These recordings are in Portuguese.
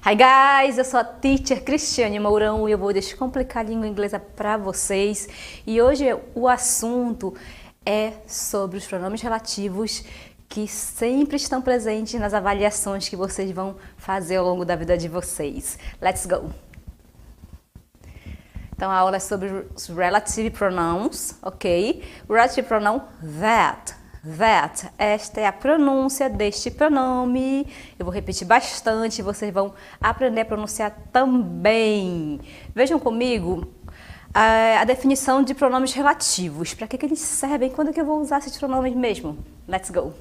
Hi guys, eu sou a Teacher Cristiane Mourão e eu vou descomplicar a língua inglesa para vocês. E hoje o assunto é sobre os pronomes relativos que sempre estão presentes nas avaliações que vocês vão fazer ao longo da vida de vocês. Let's go! Então a aula é sobre os relative pronouns, ok? Relative pronoun that. That, esta é a pronúncia deste pronome. Eu vou repetir bastante, vocês vão aprender a pronunciar também. Vejam comigo a definição de pronomes relativos. Para que eles servem? Quando que eu vou usar esses pronomes mesmo? Let's go!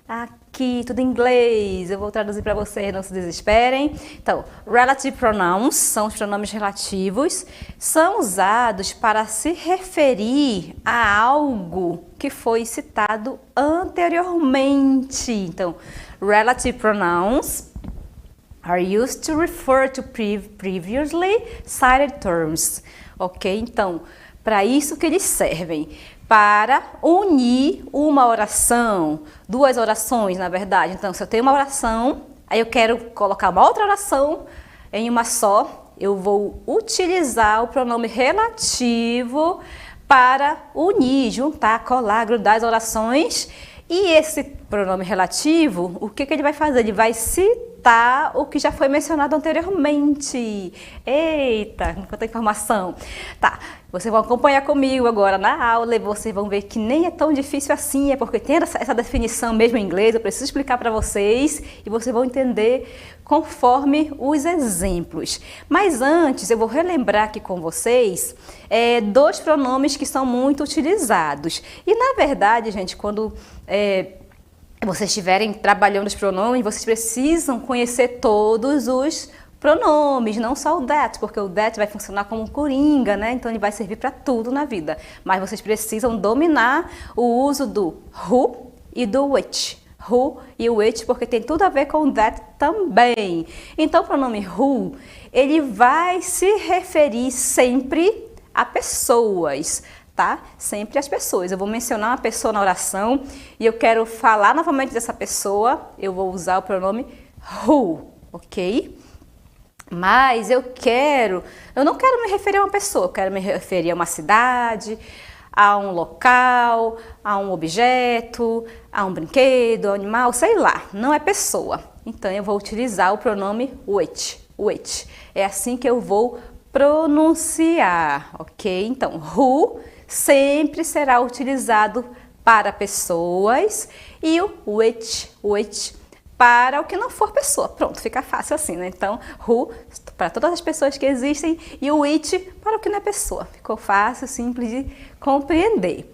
Aqui, tudo em inglês, eu vou traduzir para vocês, não se desesperem. Então, relative pronouns são os pronomes relativos, são usados para se referir a algo que foi citado anteriormente. Então, relative pronouns are used to refer to previously cited terms. Ok? Então, para isso que eles servem. Para unir uma oração, duas orações, na verdade. Então, se eu tenho uma oração, aí eu quero colocar uma outra oração em uma só, eu vou utilizar o pronome relativo para unir, juntar, colar, grudar as orações. E esse pronome relativo, o que ele vai fazer? Ele vai citar o que já foi mencionado anteriormente. Eita, quanta informação. Tá, vocês vão acompanhar comigo agora na aula e vocês vão ver que nem é tão difícil assim, é porque tem essa definição mesmo em inglês, eu preciso explicar para vocês e vocês vão entender conforme os exemplos. Mas antes, eu vou relembrar aqui com vocês dois pronomes que são muito utilizados. E na verdade, gente, quando vocês estiverem trabalhando os pronomes, vocês precisam conhecer todos os pronomes, não só o that, porque o that vai funcionar como coringa, né? Então ele vai servir para tudo na vida. Mas vocês precisam dominar o uso do who e do which. Who e o which, porque tem tudo a ver com o that também. Então o pronome who, ele vai se referir sempre a pessoas. Tá? Sempre as pessoas. Eu vou mencionar uma pessoa na oração e eu quero falar novamente dessa pessoa, eu vou usar o pronome who, ok? Mas eu não quero me referir a uma pessoa, eu quero me referir a uma cidade, a um local, a um objeto, a um brinquedo, a um animal, sei lá, não é pessoa. Então eu vou utilizar o pronome which. É assim que eu vou pronunciar, ok? Então, who sempre será utilizado para pessoas e o which para o que não for pessoa. Pronto, fica fácil assim, né? Então, who para todas as pessoas que existem e o which para o que não é pessoa. Ficou fácil, simples de compreender.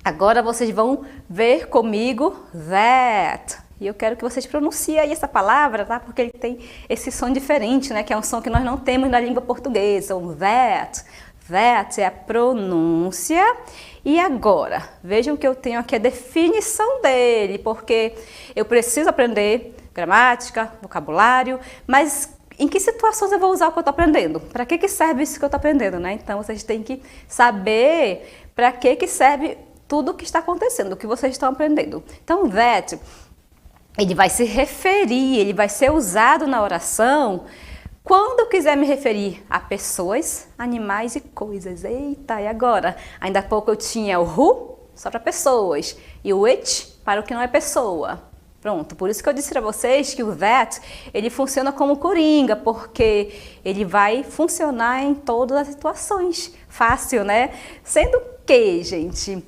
Agora vocês vão ver comigo that. E eu quero que vocês pronunciem aí essa palavra, tá? Porque ele tem esse som diferente, né? Que é um som que nós não temos na língua portuguesa. O that. That é a pronúncia. E agora, vejam que eu tenho aqui a definição dele, porque eu preciso aprender gramática, vocabulário, mas em que situações eu vou usar o que eu estou aprendendo? Para que serve isso que eu estou aprendendo, né? Então, vocês têm que saber para que serve tudo o que está acontecendo, o que vocês estão aprendendo. Então, that, ele vai se referir, ele vai ser usado na oração quando eu quiser me referir a pessoas, animais e coisas. Eita, e agora? Ainda há pouco eu tinha o who só para pessoas e o which para o que não é pessoa. Pronto, por isso que eu disse para vocês que o that, ele funciona como coringa, porque ele vai funcionar em todas as situações. Fácil, né? Sendo que, gente,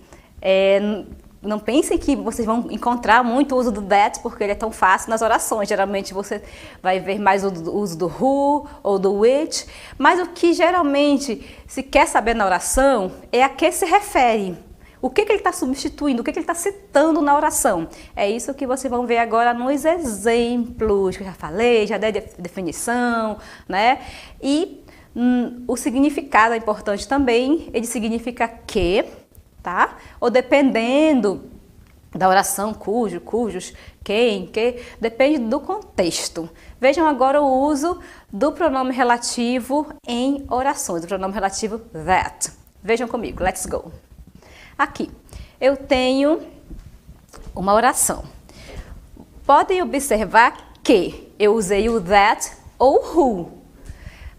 não pensem que vocês vão encontrar muito o uso do that, porque ele é tão fácil nas orações. Geralmente você vai ver mais o uso do who ou do which, mas o que geralmente se quer saber na oração é a que se refere. O que ele está substituindo, o que ele está citando na oração. É isso que vocês vão ver agora nos exemplos, que eu já falei, já dei definição, né? E o significado é importante também, ele significa que, tá? Ou dependendo da oração, cujo, cujos, quem, que, depende do contexto. Vejam agora o uso do pronome relativo em orações, o pronome relativo that. Vejam comigo, let's go. Aqui, eu tenho uma oração. Podem observar que eu usei o that ou who.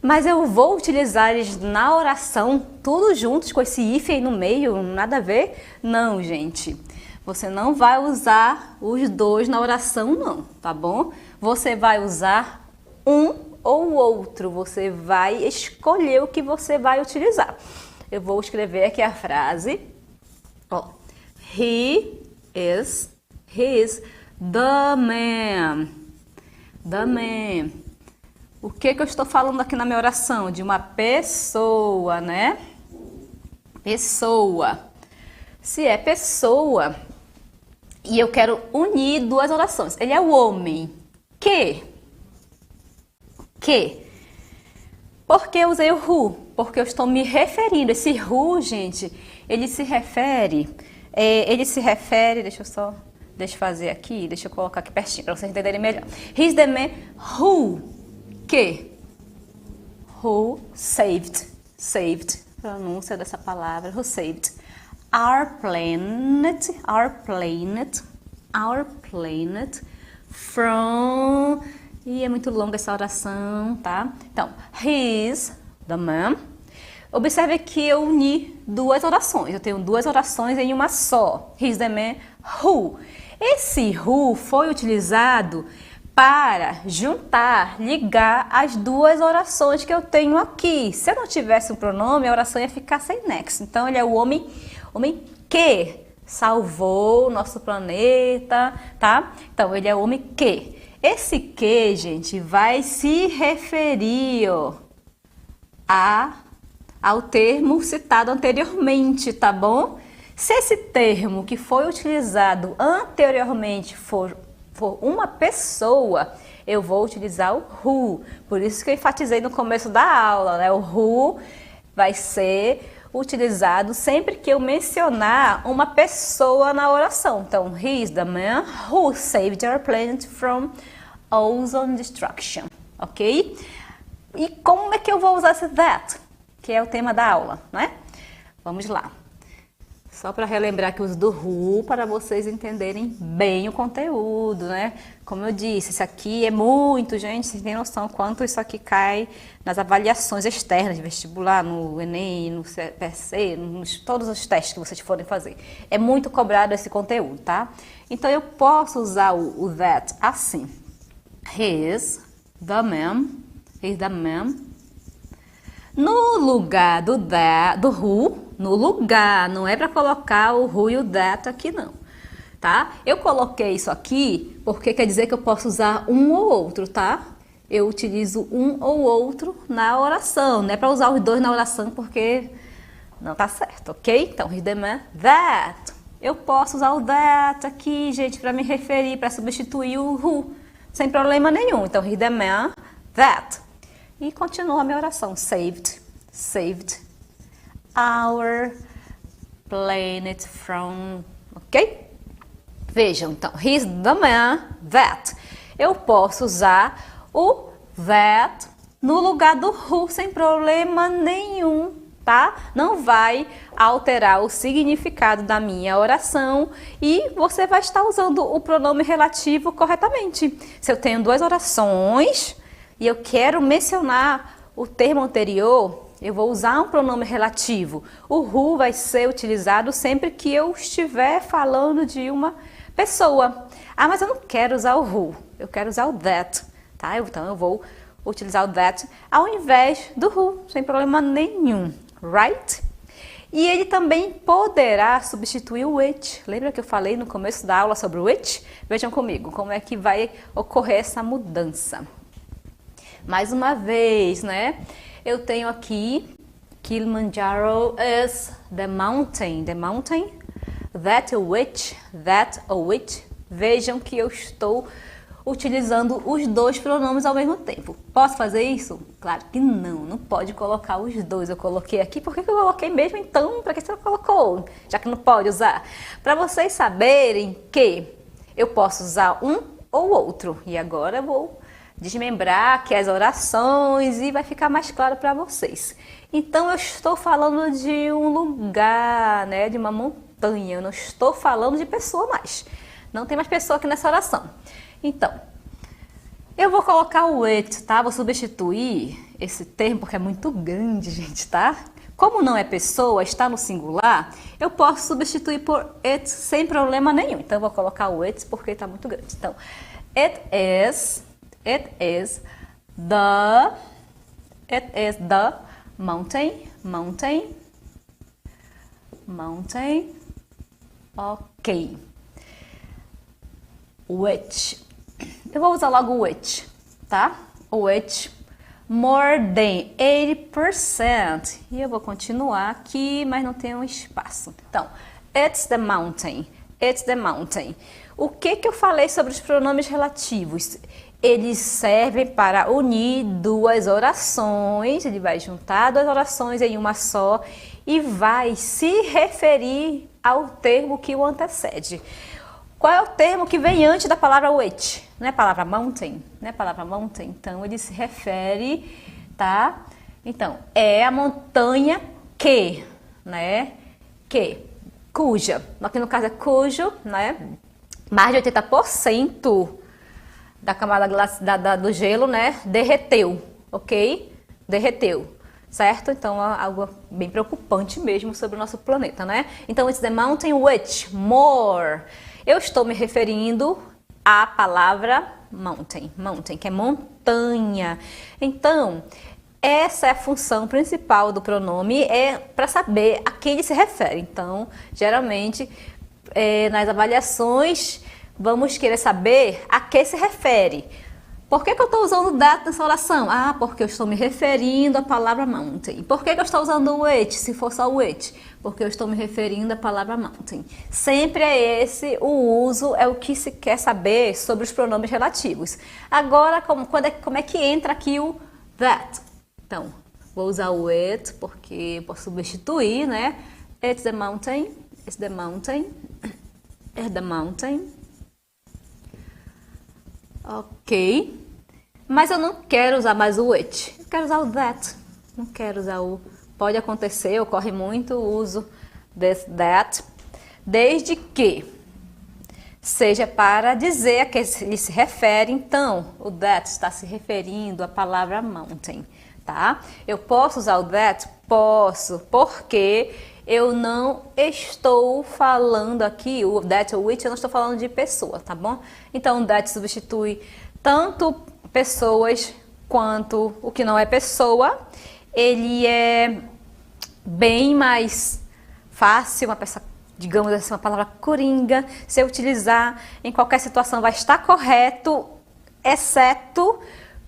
Mas eu vou utilizar eles na oração, tudo juntos com esse if aí no meio, nada a ver? Não, gente. Você não vai usar os dois na oração, não, tá bom? Você vai usar um ou outro. Você vai escolher o que você vai utilizar. Eu vou escrever aqui a frase. Ó, he is the man. The man. O que eu estou falando aqui na minha oração? De uma pessoa, né? Pessoa. Se é pessoa e eu quero unir duas orações. Ele é o homem. Que? Por que eu usei o who? Porque eu estou me referindo. Esse who, gente, ele se refere, deixa eu fazer aqui, deixa eu colocar aqui pertinho para vocês entenderem melhor. He's the man who, who saved, pronúncia dessa palavra, who saved our planet from, e é muito longa essa oração, tá? Então, he's the man. Observe que eu uni duas orações. Eu tenho duas orações em uma só. He's the man who. Esse who foi utilizado para juntar, ligar as duas orações que eu tenho aqui. Se eu não tivesse um pronome, a oração ia ficar sem nexo. Então, ele é o homem que salvou o nosso planeta, tá? Então, ele é o homem que. Esse que, gente, vai se referir ao termo citado anteriormente, tá bom? Se esse termo que foi utilizado anteriormente for uma pessoa, eu vou utilizar o who. Por isso que eu enfatizei no começo da aula, né? O who vai ser utilizado sempre que eu mencionar uma pessoa na oração. Então, he is the man who saved our planet from ozone destruction, ok? E como é que eu vou usar esse that? Que é o tema da aula, né? Vamos lá. Só para relembrar que eu uso do who para vocês entenderem bem o conteúdo, né? Como eu disse, isso aqui é muito, gente, vocês têm noção quanto isso aqui cai nas avaliações externas de vestibular, no Enem, no CPC, todos os testes que vocês forem fazer. É muito cobrado esse conteúdo, tá? Então eu posso usar o that assim. He's the man. No lugar do who, no lugar, não é para colocar o who e o that aqui não, tá? Eu coloquei isso aqui porque quer dizer que eu posso usar um ou outro, tá? Eu utilizo um ou outro na oração, não é para usar os dois na oração porque não tá certo, ok? Então, he's the man that. Eu posso usar o that aqui, gente, para me referir, para substituir o who, sem problema nenhum. Então, he's the man that. E continua a minha oração. Saved our planet from... Ok? Vejam, então. He's the man that. Eu posso usar o that no lugar do who sem problema nenhum, tá? Não vai alterar o significado da minha oração e você vai estar usando o pronome relativo corretamente. Se eu tenho duas orações e eu quero mencionar o termo anterior, eu vou usar um pronome relativo. O who vai ser utilizado sempre que eu estiver falando de uma pessoa. Ah, mas eu não quero usar o who, eu quero usar o that, tá? Então eu vou utilizar o that ao invés do who, sem problema nenhum, right? E ele também poderá substituir o which. Lembra que eu falei no começo da aula sobre o which? Vejam comigo como é que vai ocorrer essa mudança. Mais uma vez, né? Eu tenho aqui Kilimanjaro is the mountain that a witch. Vejam que eu estou utilizando os dois pronomes ao mesmo tempo. Posso fazer isso? Claro que não pode colocar os dois. Eu coloquei aqui, por que eu coloquei mesmo então? Para que você não colocou? Já que não pode usar. Para vocês saberem que eu posso usar um ou outro. E agora eu vou desmembrar aqui as orações e vai ficar mais claro para vocês. Então eu estou falando de um lugar, né, de uma montanha. Eu não estou falando de pessoa mais. Não tem mais pessoa aqui nessa oração. Então, Eu vou colocar o it, tá? Vou substituir esse termo porque é muito grande, gente, tá? Como não é pessoa, está no singular, eu posso substituir por it sem problema nenhum. Então, eu vou colocar o it porque está muito grande. Então, it is the mountain. Ok. Which. Eu vou usar logo which, tá? Which more than 80%. E eu vou continuar aqui, mas não tem um espaço. Então, it's the mountain. It's the mountain. O que eu falei sobre os pronomes relativos? Eles servem para unir duas orações. Ele vai juntar duas orações em uma só e vai se referir ao termo que o antecede. Qual é o termo que vem antes da palavra which? Não é a palavra mountain? Não é a palavra mountain? Então, ele se refere, tá? Então, é a montanha que, né? Cuja. Aqui no caso é cujo, né? Mais de 80% da camada do gelo, né? Derreteu, ok? Derreteu. Certo? Então, é algo bem preocupante mesmo sobre o nosso planeta, né? Então, it's the mountain which more. Eu estou me referindo à palavra mountain, que é montanha. Então, essa é a função principal do pronome, é para saber a quem ele se refere. Então, geralmente, nas avaliações, vamos querer saber a que se refere. Por que eu estou usando that nessa oração? Ah, porque eu estou me referindo à palavra mountain. Por que eu estou usando o which, se for só o which? Porque eu estou me referindo à palavra mountain. Sempre é esse o uso, é o que se quer saber sobre os pronomes relativos. Agora, como é que entra aqui o that? Então, vou usar o it, porque eu posso substituir, né? It's the mountain, it's the mountain, it's the mountain. Ok. Mas eu não quero usar mais o which. Eu quero usar o that. Não quero usar o... Pode acontecer, ocorre muito o uso desse that. Desde que seja para dizer a que ele se refere. Então, o that está se referindo à palavra mountain, tá? Eu posso usar o that? Posso. Porque eu não estou falando aqui, o that ou which, eu não estou falando de pessoa, tá bom? Então, o that substitui tanto pessoas quanto o que não é pessoa. Ele é bem mais fácil, uma peça, digamos assim, uma palavra coringa. Se eu utilizar em qualquer situação vai estar correto, exceto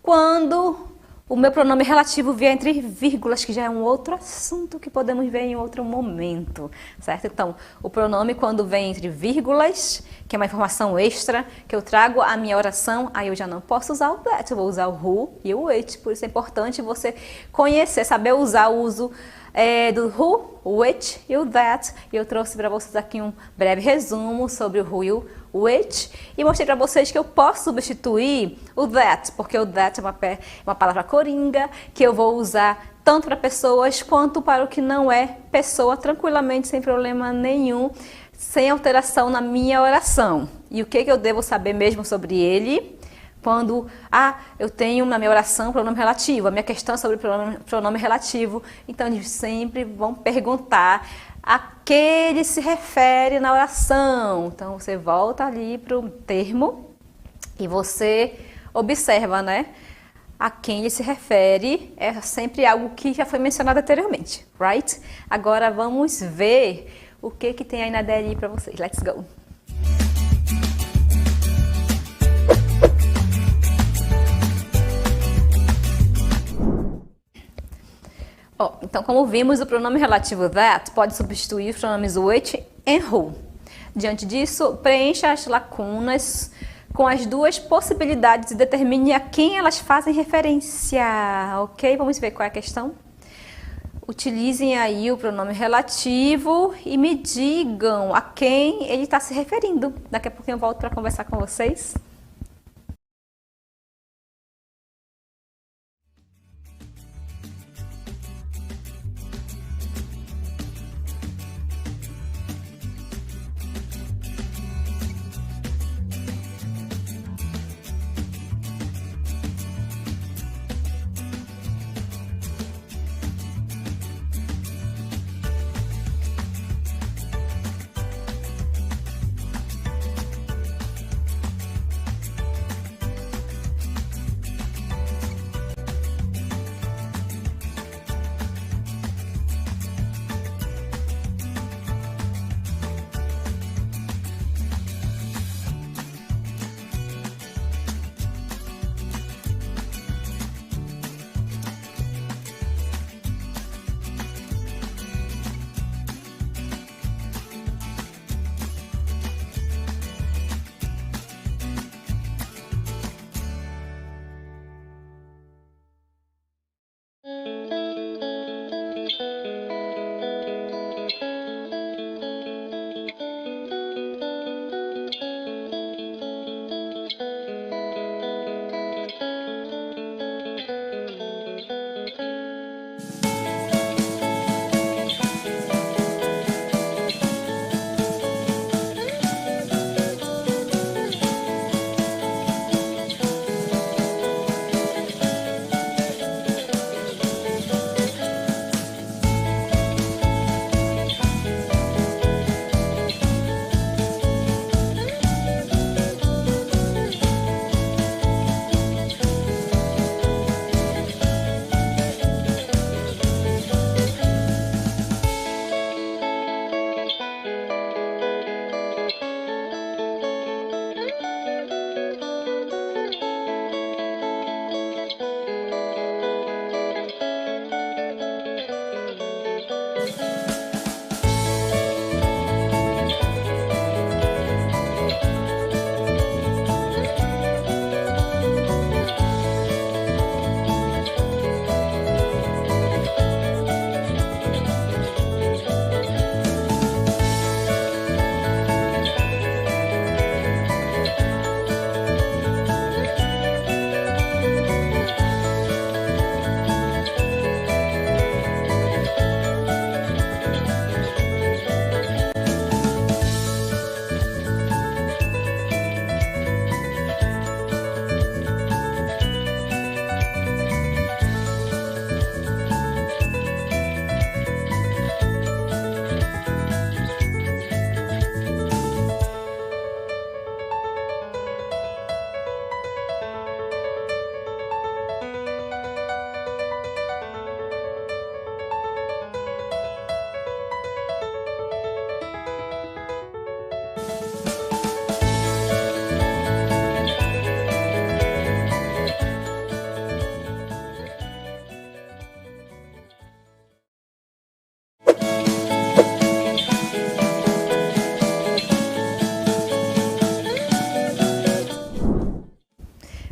quando o meu pronome relativo vier entre vírgulas, que já é um outro assunto que podemos ver em outro momento, certo? Então, o pronome quando vem entre vírgulas, que é uma informação extra, que eu trago a minha oração, aí eu já não posso usar o that, eu vou usar o who e o which. Por isso é importante você conhecer, saber usar o uso do who, o which e o that. E eu trouxe para vocês aqui um breve resumo sobre o who e o which, e mostrei para vocês que eu posso substituir o that, porque o that é uma palavra coringa que eu vou usar tanto para pessoas quanto para o que não é pessoa, tranquilamente, sem problema nenhum, sem alteração na minha oração. E o que eu devo saber mesmo sobre ele? Quando eu tenho na minha oração pronome relativo, a minha questão é sobre pronome relativo, então eles sempre vão perguntar a que ele se refere na oração. Então, você volta ali para o termo e você observa, né? A quem ele se refere é sempre algo que já foi mencionado anteriormente, right? Agora, vamos ver o que tem aí na DLI para vocês. Let's go! Então, como vimos, o pronome relativo that pode substituir os pronomes which e who. Diante disso, preencha as lacunas com as duas possibilidades e determine a quem elas fazem referência, ok? Vamos ver qual é a questão? Utilizem aí o pronome relativo e me digam a quem ele está se referindo. Daqui a pouquinho eu volto para conversar com vocês.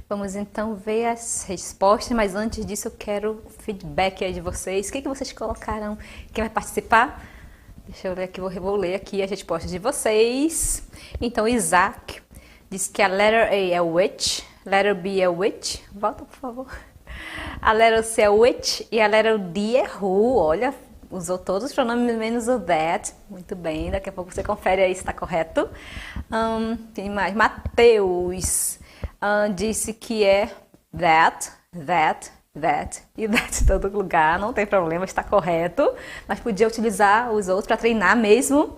Vamos então ver as respostas, mas antes disso eu quero feedback aí de vocês. O que vocês colocaram? Quem vai participar? Deixa eu ver aqui, vou ler aqui as respostas de vocês. Então, Isaac disse que a letter A é witch, letter B é witch. Volta, por favor. A letter C é witch e a letter D é who. Olha, usou todos os pronomes menos o that. Muito bem, daqui a pouco você confere aí se está correto. Quem mais? Mateus disse que é that e that em todo lugar. Não tem problema, está correto. Mas podia utilizar os outros para treinar mesmo.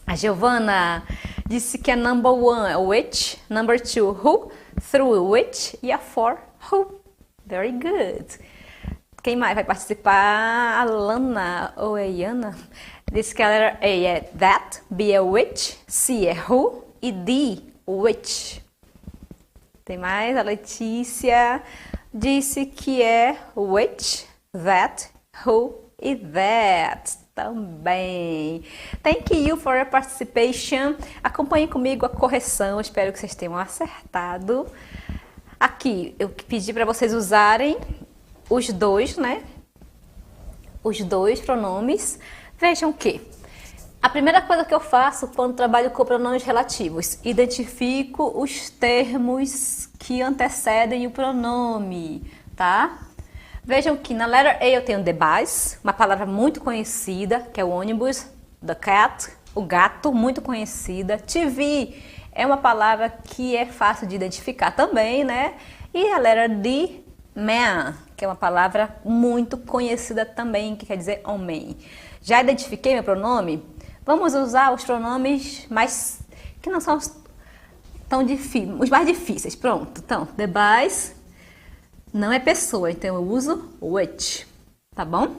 A Giovana disse que a number 1 é which, number 2 who, through which e a 4 who. Very good. Quem mais vai participar? A Lana ou a Iana disse que a letra A é that, B é which, C é who e D, which. Tem mais? A Letícia disse que é which, that, who e that também. Thank you for your participation. Acompanhem comigo a correção, espero que vocês tenham acertado. Aqui eu pedi para vocês usarem os dois, né? Os dois pronomes. Vejam que a primeira coisa que eu faço quando trabalho com pronomes relativos, identifico os termos que antecedem o pronome, tá? Vejam que na letra A eu tenho the bus, uma palavra muito conhecida, que é o ônibus, the cat, o gato, muito conhecida. TV é uma palavra que é fácil de identificar também, né? E a letra D, man, que é uma palavra muito conhecida também, que quer dizer homem. Já identifiquei meu pronome? Vamos usar os pronomes mais que não são tão difíceis, os mais difíceis. Pronto. Então, the bus não é pessoa, então eu uso which, tá bom?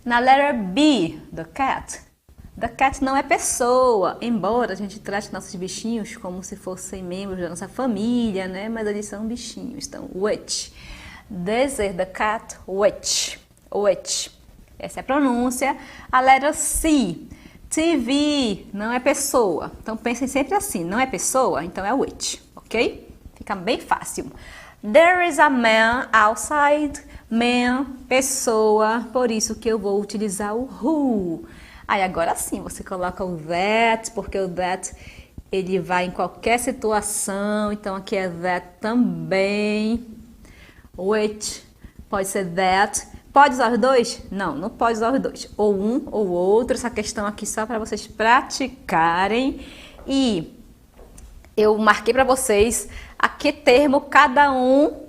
Na letra B, the cat não é pessoa, embora a gente trate nossos bichinhos como se fossem membros da nossa família, né? Mas eles são bichinhos, então which. This is the cat, which. Essa é a pronúncia. A letra C, TV, não é pessoa. Então pensem sempre assim, não é pessoa, então é which, ok? Fica bem fácil. There is a man outside. Man, pessoa, por isso que eu vou utilizar o who. Aí agora sim, você coloca o that, porque o that ele vai em qualquer situação, então aqui é that também. Which, pode ser that. Pode usar os dois? Não, não pode usar os dois. Ou um ou outro. Essa questão aqui só para vocês praticarem. E eu marquei para vocês a que termo cada um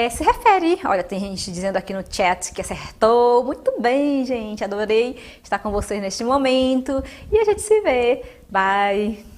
se refere. Olha, tem gente dizendo aqui no chat que acertou. Muito bem, gente. Adorei estar com vocês neste momento. E a gente se vê. Bye!